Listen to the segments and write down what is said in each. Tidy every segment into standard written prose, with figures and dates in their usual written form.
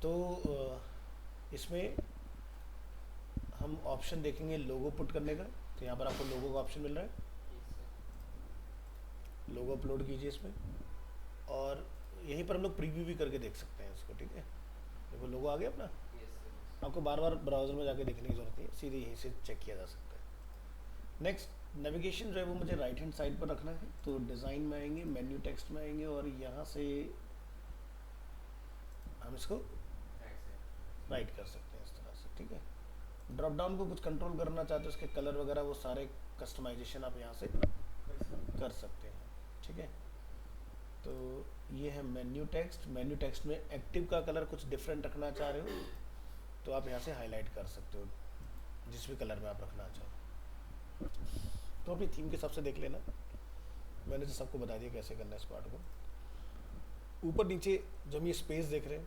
तो इसमें हम ऑप्शन देखेंगे लोगो पुट करने का। तो यहाँ पर आपको लोगो का ऑप्शन मिल रहा है, लोगो अपलोड कीजिए इसमें। और यहीं पर हम लोग प्रीव्यू भी करके देख सकते हैं इसको, ठीक है। देखो लोगो आ गया अपना, आपको बार बार ब्राउज़र में जाके देखने की ज़रूरत नहीं है, सीधे यहीं से चेक किया जा सकता है। नेक्स्ट नेविगेशन जो है वो मुझे राइट हैंड साइड पर रखना है, तो डिज़ाइन में आएंगे, मेन्यू टेक्स्ट में आएंगे और यहाँ से हम इसको राइट कर सकते हैं इस तरह से, ठीक है। ड्रॉप डाउन को कुछ कंट्रोल करना चाहते हो, उसके कलर वगैरह वो सारे कस्टमाइजेशन आप यहाँ से कर सकते हैं, ठीक है। तो ये है मेन्यू टेक्स्ट। मेन्यू टेक्स्ट में एक्टिव का कलर कुछ डिफरेंट रखना चाह रहे हो तो आप यहाँ से हाईलाइट कर सकते हो जिस भी कलर में आप रखना चाहो। तो अपनी थीम के हिसाब से देख लेना, मैंने तो सबको बता दिया कैसे करना है इस पार्ट को। ऊपर नीचे जब हम ये स्पेस देख रहे हैं,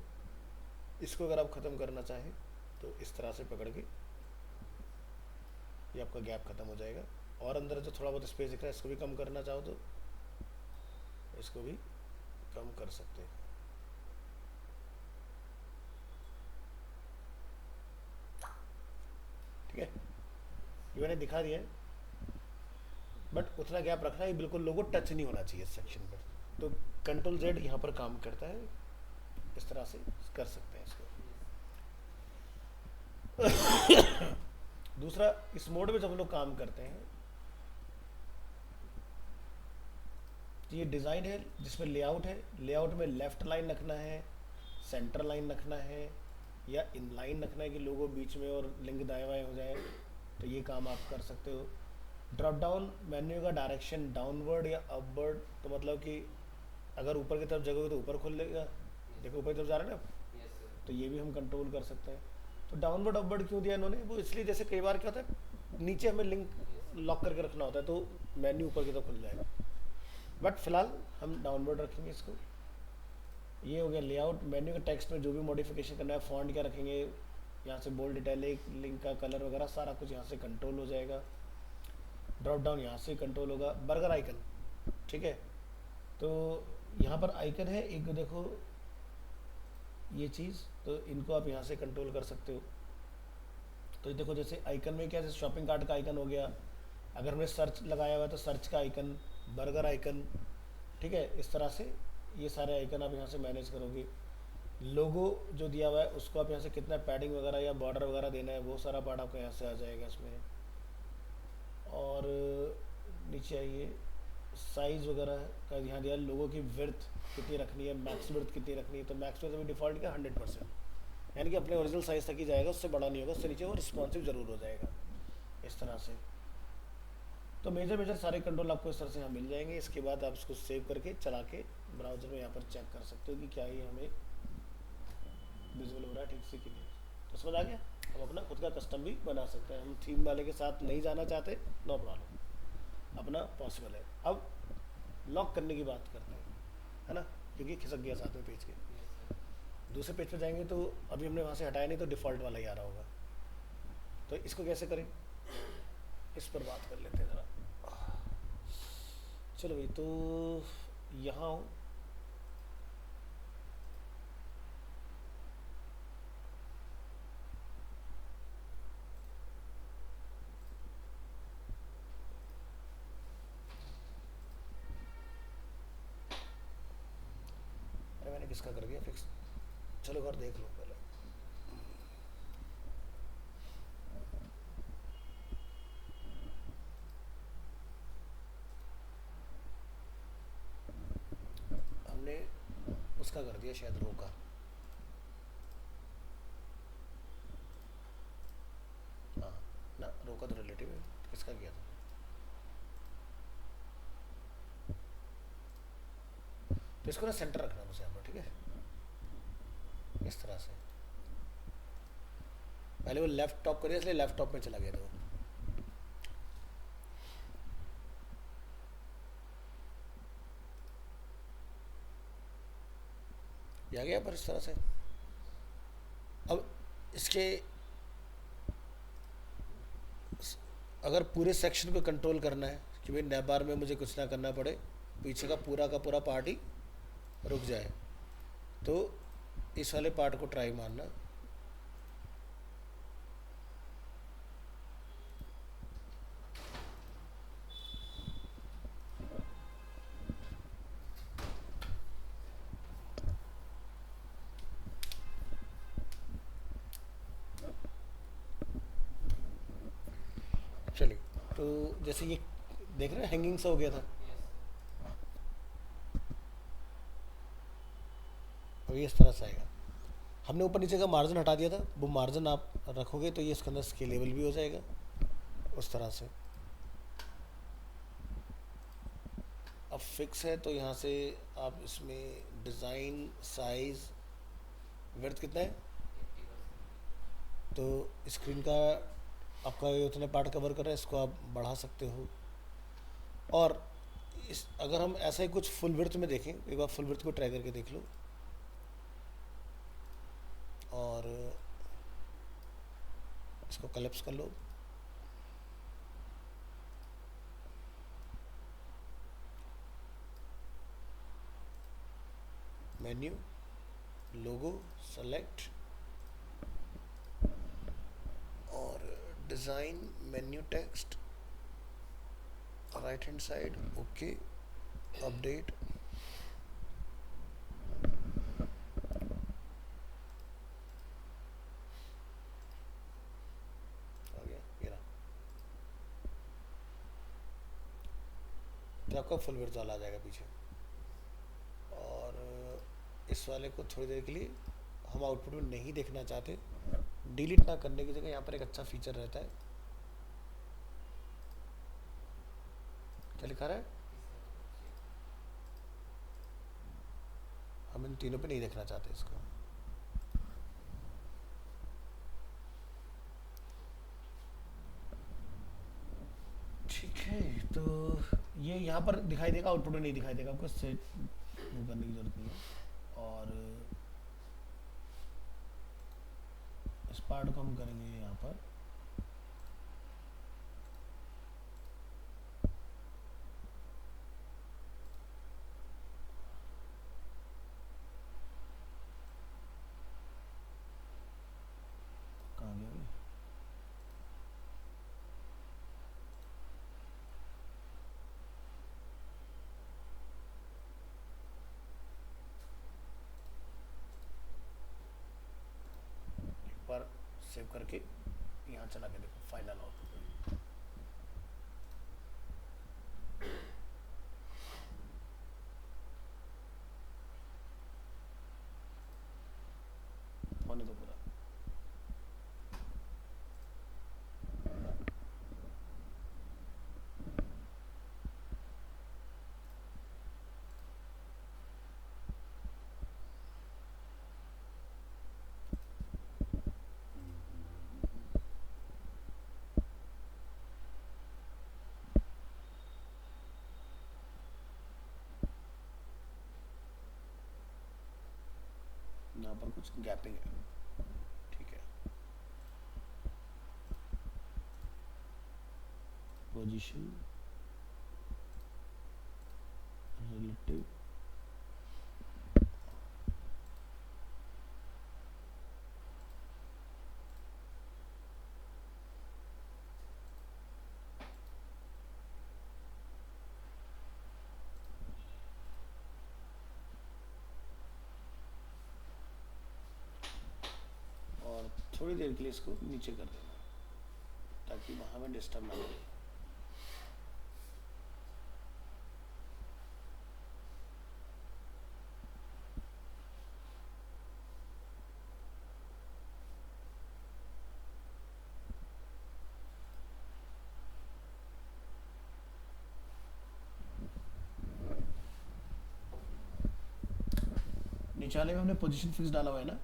इसको अगर आप ख़त्म करना चाहें तो इस तरह से पकड़ के ये आपका गैप ख़त्म हो जाएगा। और अंदर जो थोड़ा बहुत स्पेस दिख रहा है इसको भी कम करना चाहो तो इसको भी कम कर सकते हैं। ठीक है, ये मैंने दिखा दिया है, बट उतना गैप रखना है, बिल्कुल लोगो टच नहीं होना चाहिए इस सेक्शन पर। तो कंट्रोल जेड यहाँ पर काम करता है, इस तरह से कर सकते हैं इसको। दूसरा, इस मोड में जब हम लोग काम करते हैं तो ये डिज़ाइन है जिसमें लेआउट है, लेआउट में लेफ़्ट लाइन रखना है, सेंटर लाइन रखना है या इन लाइन रखना है कि लोगो बीच में और लिंक दाएं बाएं हो जाए, तो ये काम आप कर सकते हो। ड्रॉप डाउन मेन्यू का डायरेक्शन डाउनवर्ड या अपवर्ड, तो मतलब कि अगर ऊपर की तरफ जगोगे तो ऊपर खोल लेगा, देखो ऊपर की तरफ जा रहे हैं ना, तो ये भी हम कंट्रोल कर सकते हैं। तो डाउनवर्ड अपवर्ड क्यों दिया इन्होंने, वो इसलिए जैसे कई बार क्या होता है नीचे हमें लिंक लॉक करके रखना होता है तो मेन्यू ऊपर की तरफ खुल जाएगा, बट फिलहाल हम डाउनवर्ड रखेंगे इसको। ये हो गया लेआउट। मेन्यू के टेक्स्ट में जो भी मॉडिफिकेशन करना है, फॉन्ट क्या रखेंगे, यहाँ से बोल्ड इटैलिक, लिंक का कलर वगैरह सारा कुछ यहाँ से कंट्रोल हो जाएगा। ड्रॉप डाउन यहाँ से कंट्रोल होगा। बर्गर आइकन, ठीक है, तो यहाँ पर आइकन है एक, देखो ये चीज़, तो इनको आप यहाँ से कंट्रोल कर सकते हो। तो देखो जैसे आइकन में क्या, जैसे शॉपिंग कार्ट का आइकन हो गया, अगर हमने सर्च लगाया हुआ है तो सर्च का आइकन, बर्गर आइकन, ठीक है, इस तरह से ये सारे आइकन आप यहाँ से मैनेज करोगे। लोगो जो दिया हुआ है उसको आप यहाँ से कितना पैडिंग वगैरह या बॉर्डर वगैरह देना है वो सारा पार्ट आपका यहाँ से आ जाएगा इसमें। और नीचे आइए, साइज़ वगैरह का ध्यान दिया, लोगों की विड्थ कितनी रखनी है, मैक्स विड्थ कितनी रखनी है, तो मैक्स विड्थ अभी डिफ़ॉल्ट का 100%, यानी कि अपने ओरिजिनल साइज़ तक ही जाएगा, उससे बड़ा नहीं होगा, उससे नीचे वो रिस्पॉन्सिव ज़रूर हो जाएगा इस तरह से। तो मेजर मेजर सारे कंट्रोल आपको इस तरह से यहाँ मिल जाएंगे। इसके बाद आप इसको सेव करके चला के ब्राउज़र में यहाँ पर चेक कर सकते हो कि क्या ये हमें विजुअल हो रहा है ठीक से कि नहीं। तो समझ आ गया, हम अपना खुद का कस्टम भी बना सकते हैं। हम थीम वाले के साथ नहीं जाना चाहते, नो प्रॉब्लम, अपना पॉसिबल है। अब लॉक करने की बात करते हैं, है ना, क्योंकि खिसक गया साथ में पेज के। दूसरे पेज पर जाएंगे तो अभी हमने वहाँ से हटाया नहीं, तो डिफ़ॉल्ट वाला ही आ रहा होगा। तो इसको कैसे करें, इस पर बात कर लेते हैं ज़रा। चलो भाई, तो यहाँ हूँ, अरे मैंने किसका कर दिया फिक्स, चलो घर देख लो पहले। हमने उसका कर दिया शायद, रो का, हाँ ना, रो का तो रिलेटिव है, किसका किया था, तो इसको ना सेंटर रखना मुझे यहाँ पर, ठीक है, इस तरह से। पहले वो लेफ्ट टॉप करिए इसलिए लेफ्ट टॉप में चला गया था वो। ये आ गया पर इस तरह से। अब इसके अगर पूरे सेक्शन को कंट्रोल करना है कि भाई नैब बार में मुझे कुछ ना करना पड़े, पीछे का पूरा पार्ट ही रुक जाए, तो इस वाले पार्ट को ट्राई मारना। चलिए, तो जैसे ये देख रहे हैं हैंगिंग सा हो गया था, और ये इस तरह से आएगा। हमने ऊपर नीचे का मार्जिन हटा दिया था, वो मार्जिन आप रखोगे तो ये इसके अंदर स्केलेबल भी हो जाएगा उस तरह से। अब फिक्स है तो यहाँ से आप इसमें डिज़ाइन, साइज़, विड्थ कितना है, तो स्क्रीन का आपका ये उतना पार्ट कवर कर रहा है, इसको आप बढ़ा सकते हो। और इस अगर हम ऐसा ही कुछ फुल विड्थ में देखें, एक बार फुल विड्थ को ट्राई करके देख लो, और इसको कलेप्स कर लो। मेन्यू, लोगो, सेलेक्ट, और design, menu text, right hand side, okay, update. आ गया ये रहा, तो आपका फुल विड्थ वाला आ जाएगा पीछे। और इस वाले को थोड़ी देर के लिए हम आउटपुट में नहीं देखना चाहते, डिलीट ना करने की जगह यहाँ पर एक अच्छा फीचर रहता है, क्या लिखा रहा है, हम इन तीनों पे नहीं देखना चाहते इसको। ठीक है, तो ये यहाँ पर दिखाई देगा, आउटपुट में नहीं दिखाई देगा, आपको सेट वो करने की जरूरत नहीं है। और इस पार्ट को हम करेंगे यहाँ पर, कहाँ गया ये? एक बार सेव करके यहाँ चला के देखो फाइनल आउटपुट होने दो पूरा। यहाँ पर कुछ गैपिंग है, ठीक है। पोजीशन, रिलेटिव, और थोड़ी देर के लिए इसको नीचे कर देना ताकि वहाँ में डिस्टर्ब ना हो। नीचे वाले में हमने पोजीशन फिक्स डाला हुआ है ना,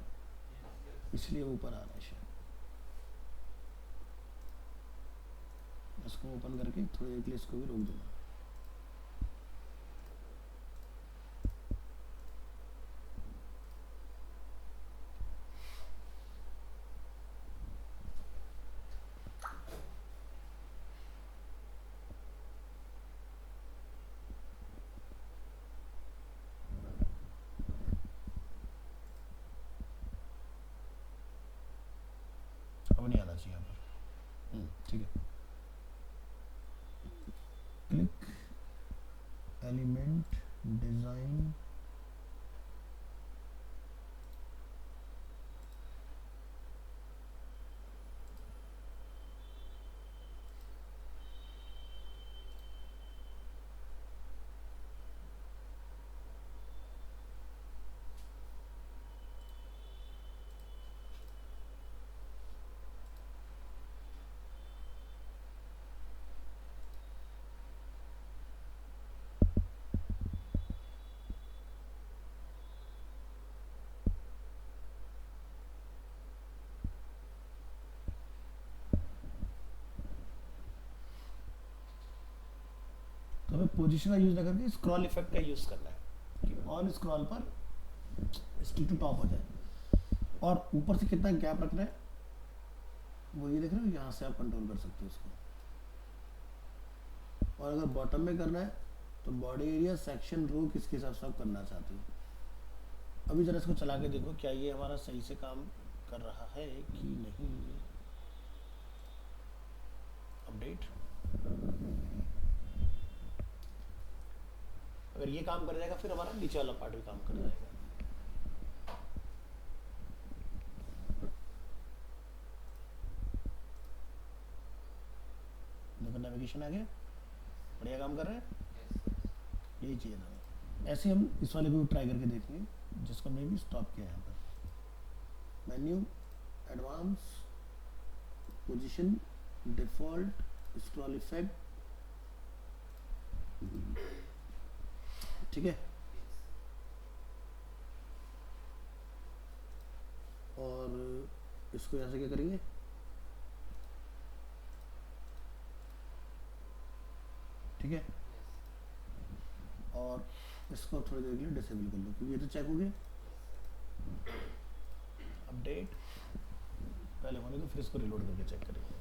इसलिए ऊपर आ रहा है शायद। इसको ओपन करके थोड़ी देर के लिए इसको भी रोक देना। अब नहीं आना चाहिए यहाँ पर। ठीक है, क्लिक एलिमेंट डिज़ाइन, तो हमें पोजीशन का यूज़ ना करके स्क्रॉल इफेक्ट का यूज़ करना है कि ऑन स्क्रॉल पर स्टिक टू टॉप हो जाए। और ऊपर से कितना गैप रखना है वो ये देख रहे हो, यहाँ से आप कंट्रोल कर सकते हो इसको। और अगर बॉटम में करना है तो बॉडी एरिया, सेक्शन, रो किसके हिसाब से आप करना चाहते हो। अभी ज़रा इसको चला के देखो क्या ये हमारा सही से काम कर रहा है कि नहीं। अपडेट, अगर ये काम कर जाएगा फिर हमारा नीचे वाला पार्ट भी काम कर जाएगा। देखो नेविगेशन आ गया, बढ़िया काम कर रहे हैं, यही चाहिए था। ऐसे हम इस वाले को ट्राई करके देखेंगे जिसको हमने भी स्टॉप किया यहाँ पर। Menu, advance, position, default, scroll effect, ठीक है। और इसको यहाँ से क्या करेंगे, ठीक है। और इसको थोड़ी देर के लिए डिसेबल कर लो क्योंकि ये तो चेक हो गया। अपडेट पहले होने दो, फिर इसको रिलोड करके चेक करेंगे।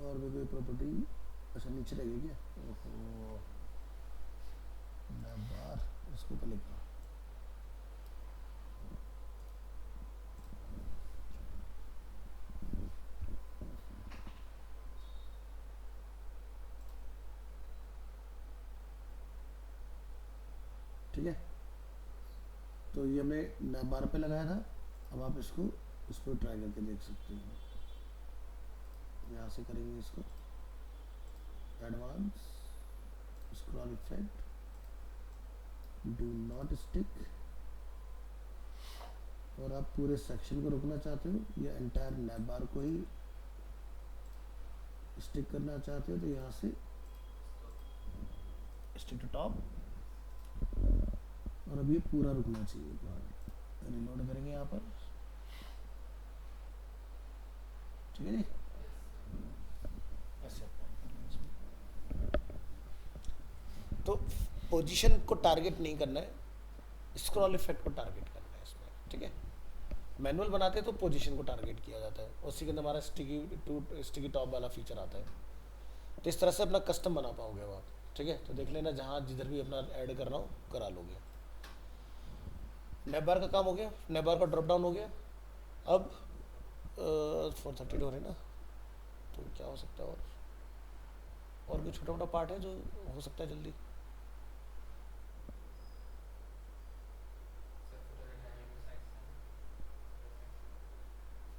और भी कोई प्रॉपर्टी, अच्छा नीचे रह गई क्या, ओहो मैं बार इसको तो लिखा। ठीक है, तो ये हमने नैप बार पे लगाया था। अब आप इसको इस पर ट्राई करके देख सकते हो। यहाँ से करेंगे इसको advance, scroll effect, do not stick. और आप पूरे सेक्शन को रोकना चाहते हो या एंटायर नैप बार को ही स्टिक करना चाहते हो तो यहाँ से स्टिक टू टॉप। और अब ये पूरा रुकना चाहिए। रिलोड करेंगे यहाँ पर, ठीक है जी। ऐसे तो पोजीशन को टारगेट नहीं करना है, स्क्रॉल इफेक्ट को टारगेट करना है इसमें, ठीक है। मैनुअल बनाते तो पोजीशन को टारगेट किया जाता है, उसी के अंदर हमारा स्टिकी टॉप वाला फीचर आता है। तो इस तरह से अपना कस्टम बना पाओगे आप, ठीक है। तो देख लेना जहाँ जिधर भी अपना ऐड करना हो करा लोगे। नैप बार का काम हो गया, नैप बार का ड्रॉप डाउन हो गया। अब 432 हो रहे ना, तो क्या हो सकता है और भी छोटा मोटा पार्ट है जो हो सकता है जल्दी।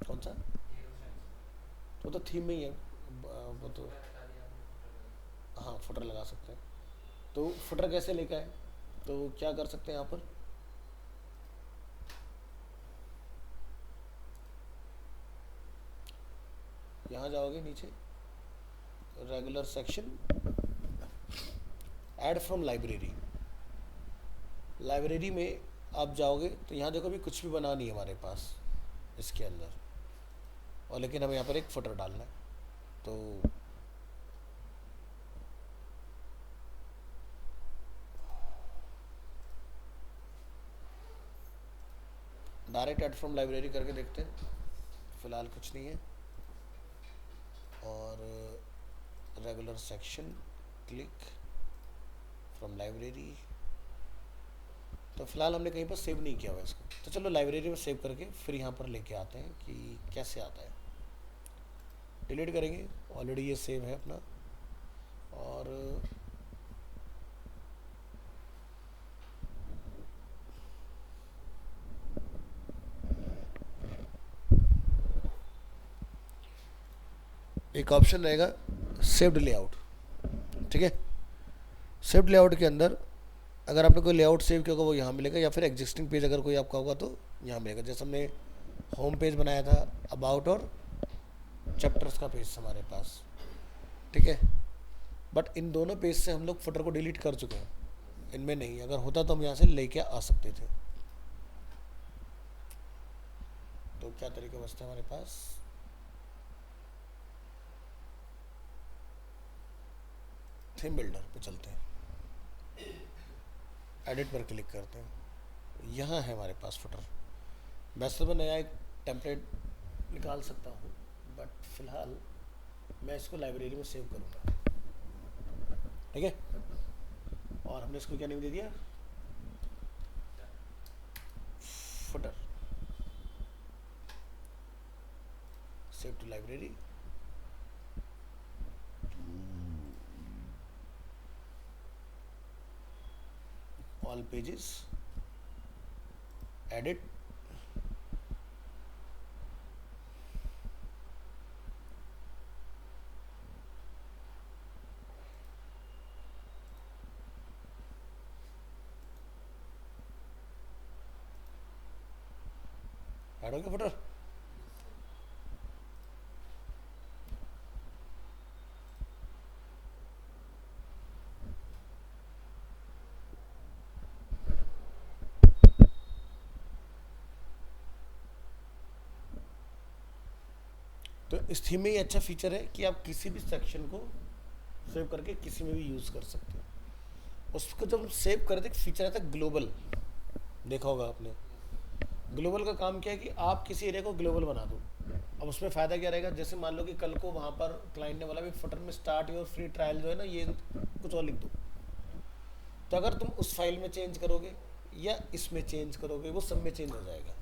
कौन सा, वो तो थीम में ही है वो तो। हाँ फुटर लगा सकते हैं। तो फुटर कैसे लेकर आए, तो क्या कर सकते हैं यहाँ पर, यहाँ जाओगे नीचे regular section, add from library. Library में आप जाओगे तो यहाँ देखो अभी कुछ भी बना नहीं है हमारे पास इसके अंदर, और लेकिन हमें यहाँ पर एक फुटर डालना है। तो डायरेक्ट ऐड फ्रॉम लाइब्रेरी करके देखते हैं, फ़िलहाल कुछ नहीं है। और regular section, click from library, तो फिलहाल हमने कहीं पर सेव नहीं किया हुआ इसको, तो चलो लाइब्रेरी में सेव करके फिर यहाँ पर लेके आते हैं कि कैसे आता है। डिलीट करेंगे, ऑलरेडी ये सेव है अपना। और एक ऑप्शन रहेगा सेव्ड लेआउट, ठीक है। सेव्ड लेआउट के अंदर अगर आपने कोई लेआउट सेव किया होगा वो यहाँ मिलेगा, या फिर एग्जिस्टिंग पेज अगर कोई आपका होगा तो यहाँ मिलेगा। जैसे हमने होम पेज बनाया था, अबाउट और चैप्टर्स का पेज हमारे पास, ठीक है। बट इन दोनों पेज से हम लोग फुटर को डिलीट कर चुके हैं, इनमें नहीं। अगर होता तो हम यहाँ से लेके आ सकते थे। तो क्या तरीके बचते हैं हमारे पास, थीम बिल्डर पे चलते हैं, एडिट पर क्लिक करते हैं, यहाँ है हमारे पास फुटर। वैसे तो मैं नया एक टेम्पलेट निकाल सकता हूँ, बट फिलहाल मैं इसको लाइब्रेरी में सेव करूँगा, ठीक है। और हमने इसको क्या नेम दे दिया, footer, save to library. All pages, edit, add हो गया फुटर। तो इस थीम में ये अच्छा फीचर है कि आप किसी भी सेक्शन को सेव करके किसी में भी यूज़ कर सकते हो। उसको जब हम सेव करते एक फीचर आता है ग्लोबल, देखा होगा आपने। ग्लोबल का काम क्या है कि आप किसी एरिया को ग्लोबल बना दो। अब उसमें फ़ायदा क्या रहेगा, जैसे मान लो कि कल को वहाँ पर क्लाइंट ने बोला भी फुटर में स्टार्ट योर फ्री ट्रायल जो है ना, ये कुछ और लिख दो, तो अगर तुम उस फाइल में चेंज करोगे या इसमें चेंज करोगे वो सब में चेंज हो जाएगा।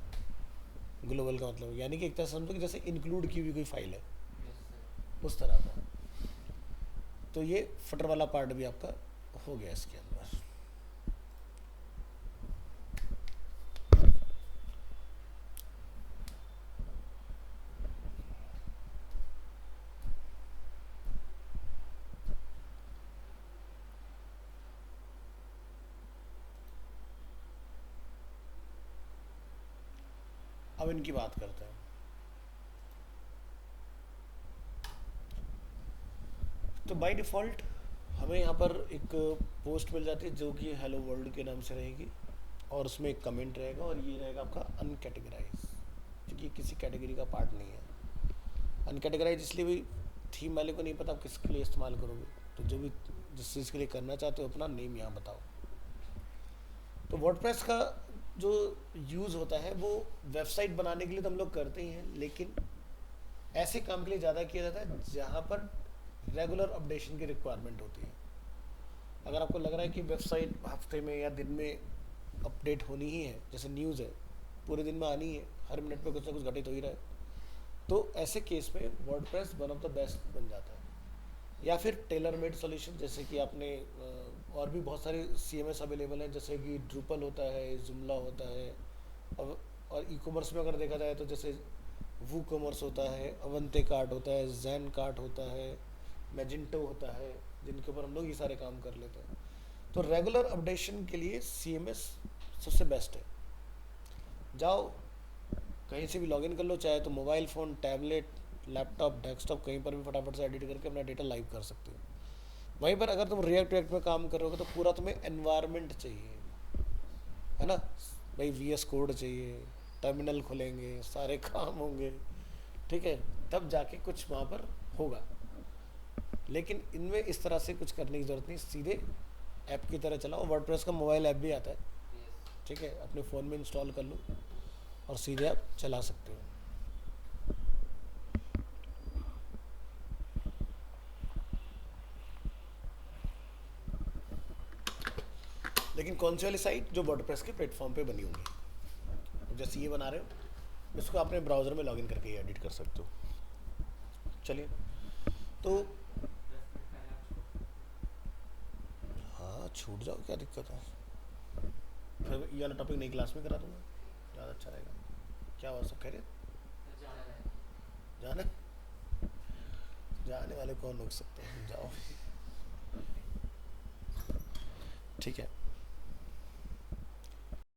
ग्लोबल का मतलब यानी कि एक तरह समझो कि जैसे इंक्लूड की हुई कोई फाइल है, उस तरह का। तो ये फुटर वाला पार्ट भी आपका हो गया इसके अंदर। अब इनकी बात करते हैं। तो बाय डिफ़ॉल्ट हमें यहाँ पर एक पोस्ट मिल जाती है जो कि हेलो वर्ल्ड के नाम से रहेगी, और उसमें एक कमेंट रहेगा, और ये रहेगा आपका अनकैटेगराइज, क्योंकि किसी कैटेगरी का पार्ट नहीं है। अनकैटेगराइज इसलिए भी थीम वाले को नहीं पता आप किसके लिए इस्तेमाल करोगे, तो जो भी जिस चीज़ के लिए करना चाहते हो अपना नेम यहाँ बताओ। तो वर्डप्रेस का जो यूज़ होता है वो वेबसाइट बनाने के लिए तो हम लोग करते ही हैं, लेकिन ऐसे काम के लिए ज़्यादा किया जाता है जहाँ पर रेगुलर अपडेशन की रिक्वायरमेंट होती है। अगर आपको लग रहा है कि वेबसाइट हफ्ते में या दिन में अपडेट होनी ही है, जैसे न्यूज़ है पूरे दिन में आनी है, हर मिनट पे कुछ ना कुछ घटित हो ही रहा है, तो ऐसे केस में WordPress one of the best बन जाता है। या फिर टेलर मेड सॉल्यूशन, जैसे कि आपने और भी बहुत सारे CMS अवेलेबल हैं, जैसे कि ड्रूपल होता है, जुमला होता है, और ई कॉमर्स में अगर देखा जाए तो जैसे वू कॉमर्स होता है, अवंते कार्ट होता है, जैन कार्ट होता है, मैजेंटो होता है, जिनके ऊपर हम लोग ये सारे काम कर लेते हैं। तो रेगुलर अपडेशन के लिए CMS सबसे बेस्ट है। जाओ कहीं से भी लॉगिन कर लो, चाहे तो mobile phone, tablet, laptop, desktop, कहीं पर भी फटाफट से एडिट करके अपना डेटा लाइव कर सकते हो। वहीं पर अगर तुम रिएक्ट में काम करोगे तो पूरा तुम्हें एनवायरनमेंट चाहिए, है ना भाई, VS कोड चाहिए, टर्मिनल खुलेंगे, सारे काम होंगे, ठीक है, तब जाके कुछ वहाँ पर होगा। लेकिन इनमें इस तरह से कुछ करने की ज़रूरत नहीं, सीधे ऐप की तरह चलाओ। वर्डप्रेस का मोबाइल ऐप भी आता है, ठीक है, अपने फ़ोन में इंस्टॉल कर लो और सीधे आप चला सकते हो। लेकिन कौन सी वाली साइट? जो वर्डप्रेस के प्लेटफॉर्म पे बनी होंगी। जैसे ये बना रहे हो, इसको आपने ब्राउज़र में लॉगिन करके एडिट कर सकते हो। चलिए, तो हाँ छूट जाओ, क्या दिक्कत है। फिर ये वाला टॉपिक नई क्लास में करा दूंगा, ज़्यादा अच्छा रहेगा। क्या हुआ, सब कह रहे जाना? जाने वाले कौन रोक सकते हैं, जाओ। ठीक है।